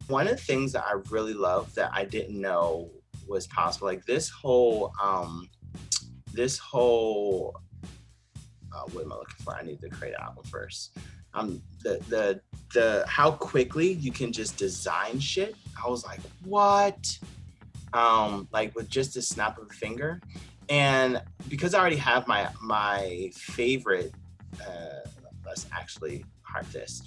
one of the things that I really love that I didn't know was possible, like what am I looking for? I need to create an album first. The how quickly you can just design shit. I was like, what? Like with just a snap of a finger. And because I already have my favorite, let's actually heart this.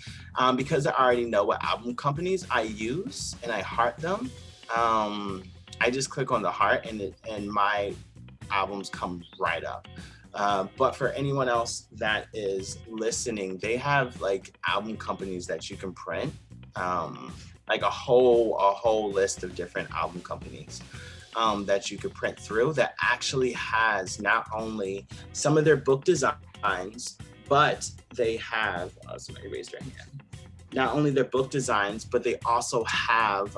Because I already know what album companies I use and I heart them. I just click on the heart and my albums come right up. But for anyone else that is listening, they have like album companies that you can print, like a whole list of different album companies that you could print through that actually has not only some of their book designs, but they have somebody raised their hand. Not only their book designs, but they also have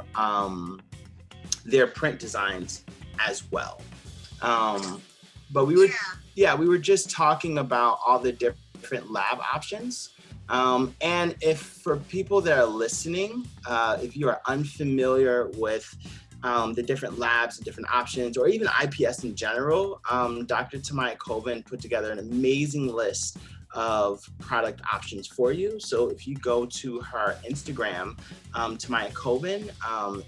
their print designs as well. But we were just talking about all the different lab options. And if for people that are listening, if you are unfamiliar with the different labs and different options, or even IPS in general, Dr. Tamaya Coven put together an amazing list of product options for you. So if you go to her Instagram, Tamaya Coven,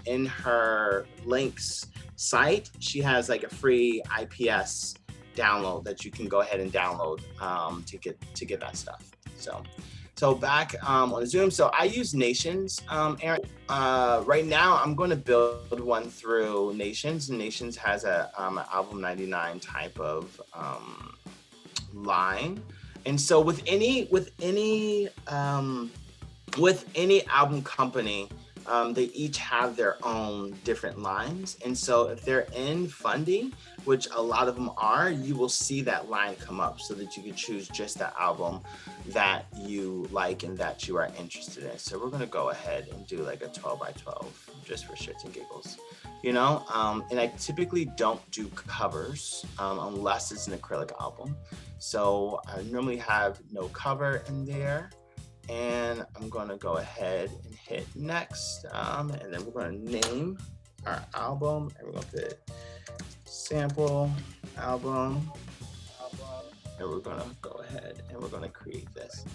in her links site, she has like a free IPS download that you can go ahead and download to get that stuff. So back on Zoom. So I use Nations, Aaron. Right now, I'm going to build one through Nations. Nations has an Album 99 type of line, and so with any album company, they each have their own different lines. And so if they're in Fundy, which a lot of them are, you will see that line come up so that you can choose just the album that you like and that you are interested in. So we're gonna go ahead and do like a 12 by 12 just for shits and giggles, you know? And I typically don't do covers unless it's an acrylic album. So I normally have no cover in there. And I'm gonna go ahead and hit next. And then we're gonna name our album, and we're gonna put sample album. And we're gonna go ahead and we're gonna create this.